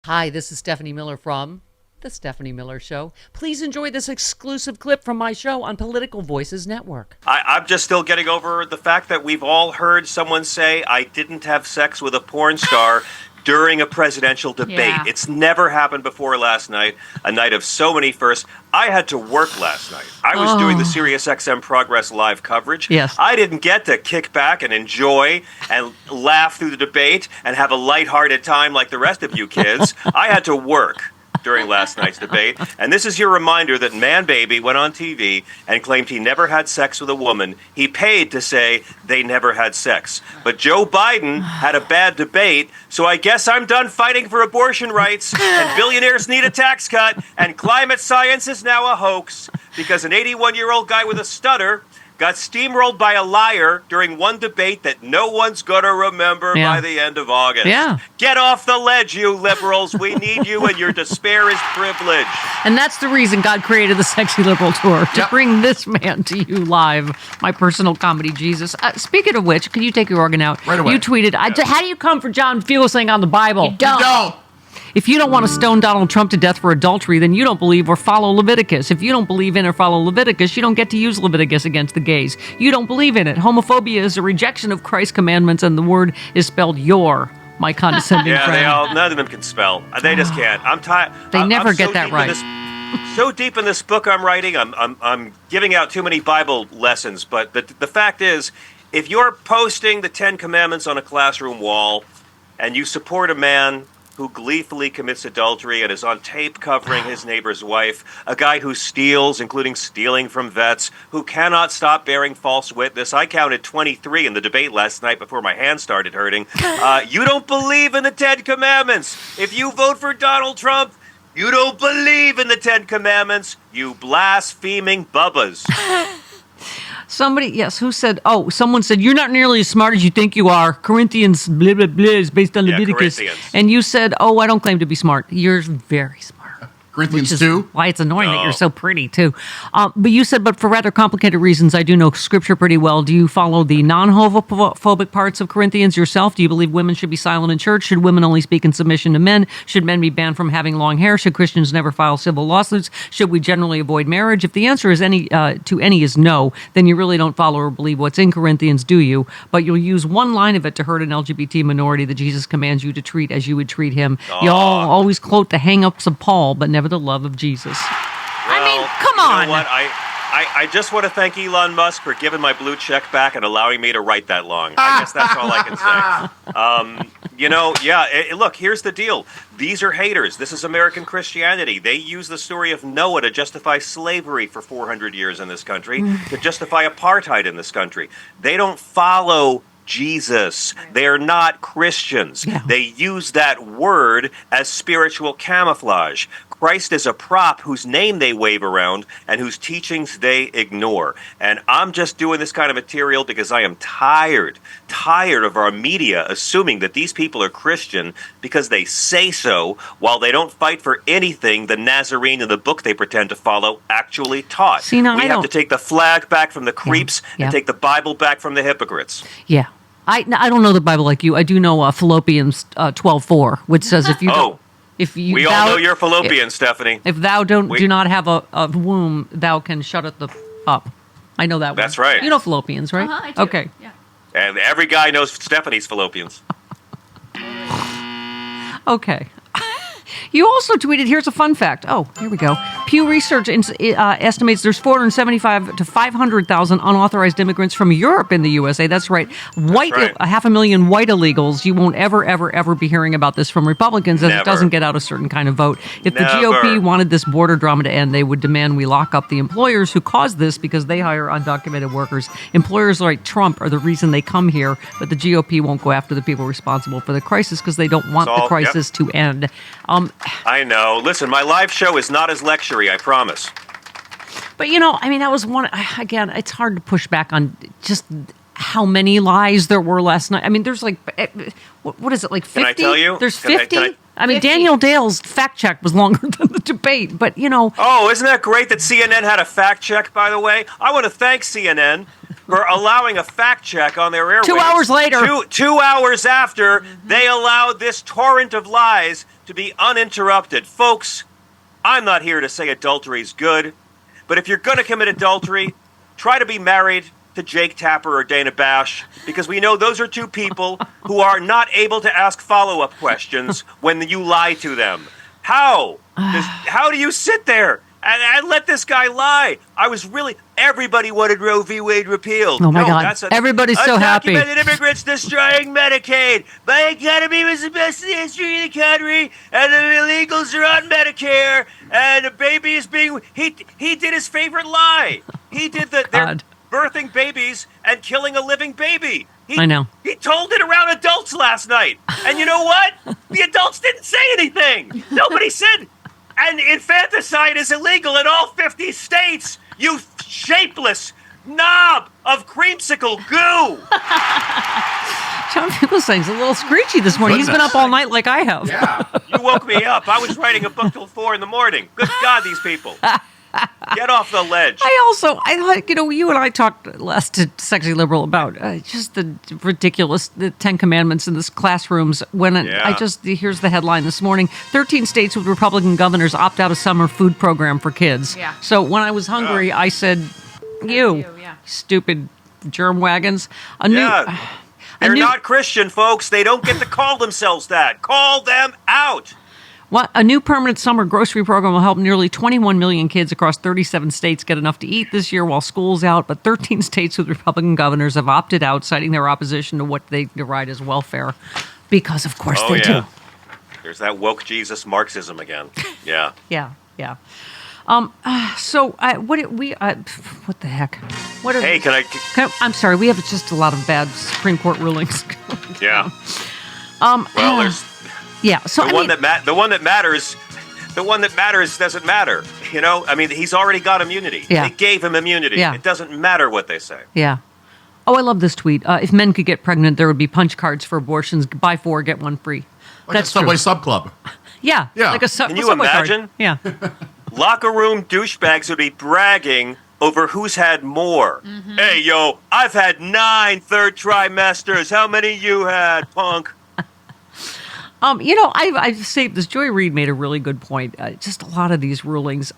Hi, this is Stephanie Miller from The Stephanie Miller Show. Please enjoy this exclusive clip from my show on Political Voices Network. I'm just still getting over the fact that we've all heard someone say, I didn't have sex with a porn star during a presidential debate. Yeah. It's never happened before last night, a night of so many firsts. I had to work last night. I was doing the SiriusXM Progress live coverage. Yes. I didn't get to kick back and enjoy and laugh through the debate and have a lighthearted time like the rest of you kids. I had to work during last night's debate. And this is your reminder that Man Baby went on TV and claimed he never had sex with a woman. He paid to say they never had sex. But Joe Biden had a bad debate, so I guess I'm done fighting for abortion rights, and billionaires need a tax cut, and climate science is now a hoax because an 81-year-old guy with a stutter got steamrolled by a liar during one debate that no one's going to remember by the end of August. Yeah. Get off the ledge, you liberals. We need you, and your despair is privilege. And that's the reason God created the Sexy Liberal Tour, to bring this man to you live, my personal comedy Jesus. Speaking of which, can you take your organ out? Right away. You tweeted, how do you come for John Fugelsang on the Bible? Don't. If you don't want to stone Donald Trump to death for adultery, then you don't believe or follow Leviticus. If you don't believe in or follow Leviticus, you don't get to use Leviticus against the gays. You don't believe in it. Homophobia is a rejection of Christ's commandments, and the word is spelled your, my condescending friend. None of them can spell. They just can't. I'm tired. They never get that right. So deep in this book I'm writing, I'm giving out too many Bible lessons. But the fact is, if you're posting the Ten Commandments on a classroom wall, and you support a man who gleefully commits adultery and is on tape covering his neighbor's wife, a guy who steals, including stealing from vets, who cannot stop bearing false witness. I counted 23 in the debate last night before my hand started hurting. You don't believe in the Ten Commandments. If you vote for Donald Trump, you don't believe in the Ten Commandments, you blaspheming bubbas. Someone said, you're not nearly as smart as you think you are. Corinthians, blah, blah, blah, is based on Leviticus. Corinthians. And you said, I don't claim to be smart. You're very smart. Corinthians 2. Why it's annoying that you're so pretty, too. But you said, but for rather complicated reasons, I do know Scripture pretty well. Do you follow the non-homophobic parts of Corinthians yourself? Do you believe women should be silent in church? Should women only speak in submission to men? Should men be banned from having long hair? Should Christians never file civil lawsuits? Should we generally avoid marriage? If the answer is to any is no, then you really don't follow or believe what's in Corinthians, do you? But you'll use one line of it to hurt an LGBT minority that Jesus commands you to treat as you would treat him. Y'all always quote the hang-ups of Paul, but never the love of Jesus. I mean, come on. You know what? I just want to thank Elon Musk for giving my blue check back and allowing me to write that long. I guess that's all I can say. Look, here's the deal. These are haters. This is American Christianity. They use the story of Noah to justify slavery for 400 years in this country, to justify apartheid in this country. They don't follow Jesus. They are not Christians. Yeah. They use that word as spiritual camouflage. Christ is a prop whose name they wave around and whose teachings they ignore. And I'm just doing this kind of material because I am tired of our media assuming that these people are Christian because they say so, while they don't fight for anything the Nazarene in the book they pretend to follow actually taught. See, now we have to take the flag back from the creeps and take the Bible back from the hypocrites. Yeah. I don't know the Bible like you. I do know Philippians 12:4, which says if you don't, we all know you're Philippian, Stephanie. If thou do not have a womb, thou can shut it up. I know that one. That's right. You know Philippians, right? I do. Okay. Yeah. And every guy knows Stephanie's Philippians. Okay. You also tweeted, here's a fun fact. Oh, here we go. Pew Research estimates there's 475 to 500,000 unauthorized immigrants from Europe in the USA. That's right. That's right. 500,000 white illegals. You won't ever be hearing about this from Republicans as it doesn't get out a certain kind of vote. If the GOP wanted this border drama to end, they would demand we lock up the employers who caused this because they hire undocumented workers. Employers like Trump are the reason they come here, but the GOP won't go after the people responsible for the crisis because they don't want the crisis to end. I know. Listen, my live show is not as lectury, I promise. But, that was one, again, it's hard to push back on just how many lies there were last night. I mean, there's like, what is it, like 50? Can I tell you? There's 50? I mean, 50. Daniel Dale's fact check was longer than the debate, but. Oh, isn't that great that CNN had a fact check, by the way? I want to thank CNN for allowing a fact check on their airwaves. 2 hours later. 2 hours after they allowed this torrent of lies to be uninterrupted. Folks, I'm not here to say adultery is good, but if you're going to commit adultery, try to be married to Jake Tapper or Dana Bash, because we know those are two people who are not able to ask follow-up questions when you lie to them. How do you sit there and let this guy lie? Everybody wanted Roe v. Wade repealed. Oh my God, everybody's so happy. Undocumented immigrants destroying Medicaid. My economy was the best in the history of the country, and the illegals are on Medicare, and the baby is being... He did his favorite lie. He did they're birthing babies and killing a living baby. I know. He told it around adults last night. And you know what? The adults didn't say anything. Nobody said... And infanticide is illegal in all 50 states, you shapeless knob of creamsicle goo. John Finkelstein's a little screechy this morning. He's been up all night like I have. Yeah. You woke me up. I was writing a book till 4 in the morning. Good God, these people. Get off the ledge. I like, you and I talked last to Sexy Liberal about just the ridiculous, the 10 Commandments in this classrooms. Here's the headline this morning. 13 states with Republican governors opt out of summer food program for kids. Yeah. So when I was hungry, I said, you stupid germ wagons. They're not Christian, folks. They don't get to call themselves that. Call them out. A new permanent summer grocery program will help nearly 21 million kids across 37 states get enough to eat this year while school's out, but 13 states with Republican governors have opted out, citing their opposition to what they deride as welfare. Because, of course, they do. There's that woke Jesus Marxism again. Yeah. Yeah. What the heck? I'm sorry, we have just a lot of bad Supreme Court rulings. Yeah. There's... Yeah, so the one that matters doesn't matter. He's already got immunity. Yeah. They gave him immunity. Yeah. It doesn't matter what they say. Yeah. Oh, I love this tweet. If men could get pregnant, there would be punch cards for abortions. Buy 4, get 1 free. Like that's a Subway Sub Club. Yeah. Like Can you imagine? Card. Yeah. Locker room douchebags would be bragging over who's had more. Mm-hmm. Hey, yo, I've had 9 third trimesters. How many you had, punk? I've saved this. Joy Reid made a really good point. Just a lot of these rulings.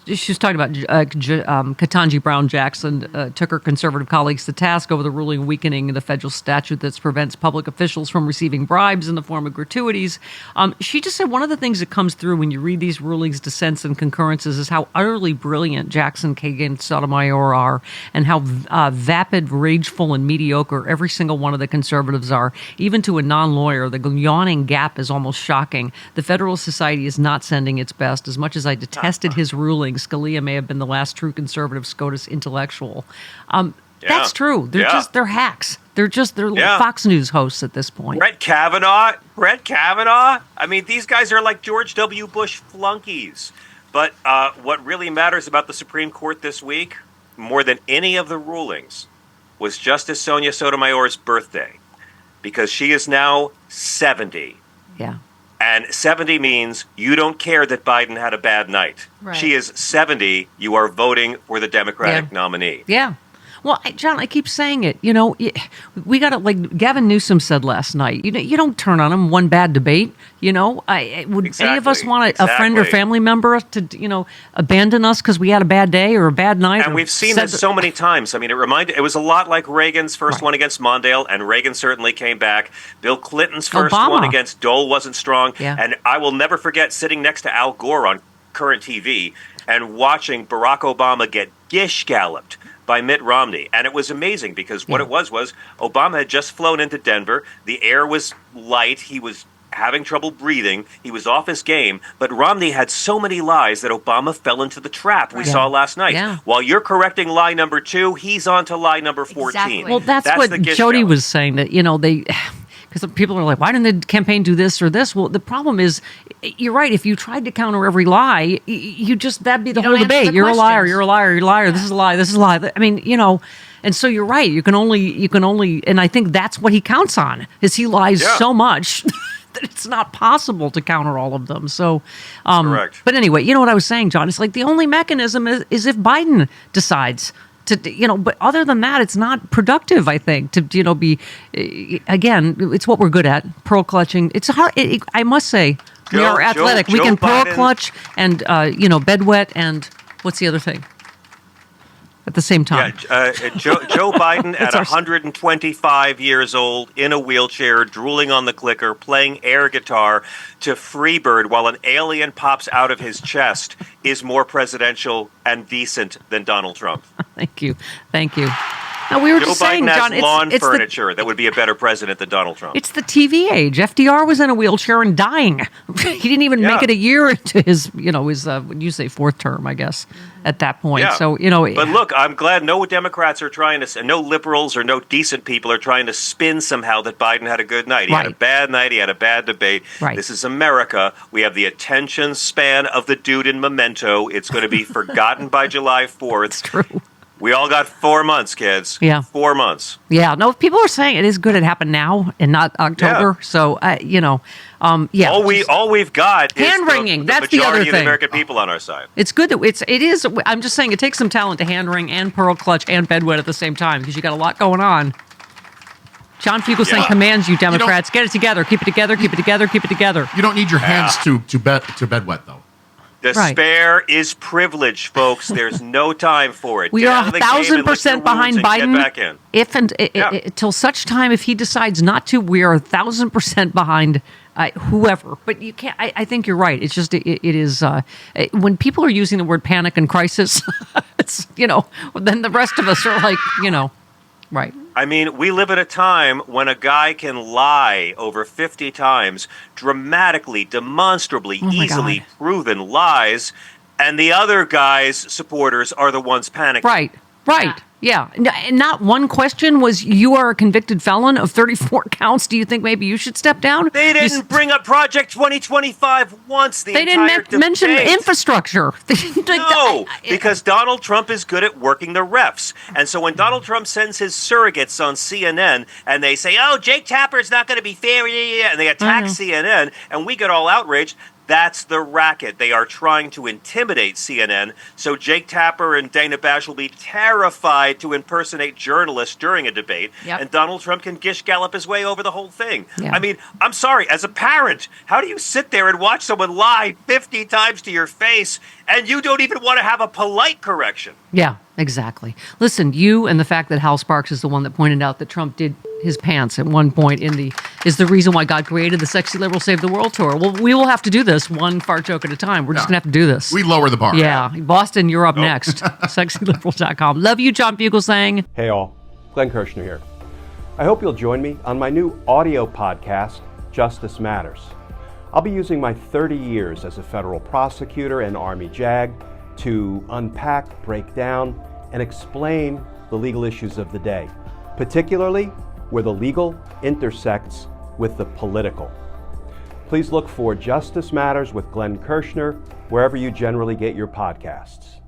She was talking about Ketanji Brown Jackson took her conservative colleagues to task over the ruling weakening the federal statute that prevents public officials from receiving bribes in the form of gratuities. She just said one of the things that comes through when you read these rulings, dissents, and concurrences is how utterly brilliant Jackson, Kagan, Sotomayor are, and how vapid, rageful, and mediocre every single one of the conservatives are. Even to a non-lawyer, the yawning gap is almost shocking. The Federal Society is not sending its best. As much as I detested his ruling, Scalia may have been the last true conservative SCOTUS intellectual. That's true. They're hacks. They're Fox News hosts at this point. Brett Kavanaugh. I mean, these guys are like George W. Bush flunkies. But what really matters about the Supreme Court this week, more than any of the rulings, was Justice Sonia Sotomayor's birthday, because she is now 70. Yeah. And 70 means you don't care that Biden had a bad night. Right. She is 70. You are voting for the Democratic nominee. Yeah. Well, John, I keep saying it. We got to, like Gavin Newsom said last night, you don't turn on him one bad debate. Would any of us want a friend or family member to, abandon us because we had a bad day or a bad night? And we've seen this so many times. I mean, it was a lot like Reagan's first one against Mondale, and Reagan certainly came back. Bill Clinton's first one against Dole wasn't strong. Yeah. And I will never forget sitting next to Al Gore on current TV and watching Barack Obama get gish-galloped by Mitt Romney. And it was amazing because what it was Obama had just flown into Denver. The air was light. He was having trouble breathing. He was off his game. But Romney had so many lies that Obama fell into the trap we saw last night. Yeah. While you're correcting lie number 2, he's on to lie number 14. Exactly. Well, that's what Jody was saying, that, they... Because people are like, why didn't the campaign do this or this? Well, the problem is, you're right. If you tried to counter every lie, that'd be the whole debate. You're a liar. You're a liar. You're a liar. This is a lie. This is a lie. I mean, and so you're right. You can only, and I think that's what he counts on, is he lies so much that it's not possible to counter all of them. So, correct. But anyway, you know what I was saying, John? It's like the only mechanism is if Biden decides But other than that, it's not productive, I think, to, be, again, it's what we're good at, pearl clutching. It's hard. I must say, we are athletic. We can pearl clutch and, bedwet and what's the other thing? At the same time. Yeah, Joe Biden at 125 years old, in a wheelchair, drooling on the clicker, playing air guitar to Freebird while an alien pops out of his chest is more presidential and decent than Donald Trump. Thank you. Now, we were just saying, Biden John, has lawn furniture that would be a better president than Donald Trump. It's the TV age. FDR was in a wheelchair and dying. He didn't even make it a year into his what you say, fourth term, I guess, at that point. Yeah. So, But look, I'm glad no Democrats are trying to, no liberals or no decent people are trying to spin somehow that Biden had a good night. He had a bad night. He had a bad debate. Right. This is America. We have the attention span of the dude in Memento. It's going to be forgotten by July 4th. it's true. We all got 4 months, kids. Yeah. 4 months. Yeah. No, people are saying it is good it happened now and not October. Yeah. So, All we've got is hand-wringing. That's the majority other of the thing. American people on our side. It's good that it is. I'm just saying it takes some talent to hand wring and pearl clutch and bedwet at the same time because you got a lot going on. John Fugelsang commands you, Democrats, get it together, keep it together, keep it together, keep it together. You don't need your hands to bedwet, though. Despair is privilege, folks. There's no time for it. We Get are out of the game and 1,000% lick your behind wounds and Biden. Get back in. Till such time, if he decides not to, we are 1,000% behind whoever. But you can't. I think you're right. It's just it is when people are using the word panic and crisis. It's then the rest of us are like right. I mean, we live at a time when a guy can lie over 50 times, dramatically, demonstrably, easily proven lies, and the other guy's supporters are the ones panicking. Right. Yeah. And not one question was, you are a convicted felon of 34 counts. Do you think maybe you should step down? They didn't bring up Project 2025 once. They didn't mention infrastructure. No, because Donald Trump is good at working the refs. And so when Donald Trump sends his surrogates on CNN and they say, oh, Jake Tapper's not going to be fair, and they attack CNN, and we get all outraged, that's the racket. They are trying to intimidate CNN, so Jake Tapper and Dana Bash will be terrified to impersonate journalists during a debate, and Donald Trump can gish gallop his way over the whole thing. Yeah. I mean, I'm sorry, as a parent, how do you sit there and watch someone lie 50 times to your face and you don't even want to have a polite correction? Yeah, exactly. Listen, you and the fact that Hal Sparks is the one that pointed out that Trump did his pants at one point is the reason why God created the Sexy Liberal Save the World tour. Well, we will have to do this one fart joke at a time. We're just going to have to do this. We lower the bar. Yeah. Boston, you're up next. SexyLiberals.com. Love you, John Fugelsang. Hey all, Glenn Kirshner here. I hope you'll join me on my new audio podcast, Justice Matters. I'll be using my 30 years as a federal prosecutor and Army JAG to unpack, break down, and explain the legal issues of the day, particularly where the legal intersects with the political. Please look for Justice Matters with Glenn Kirshner wherever you generally get your podcasts.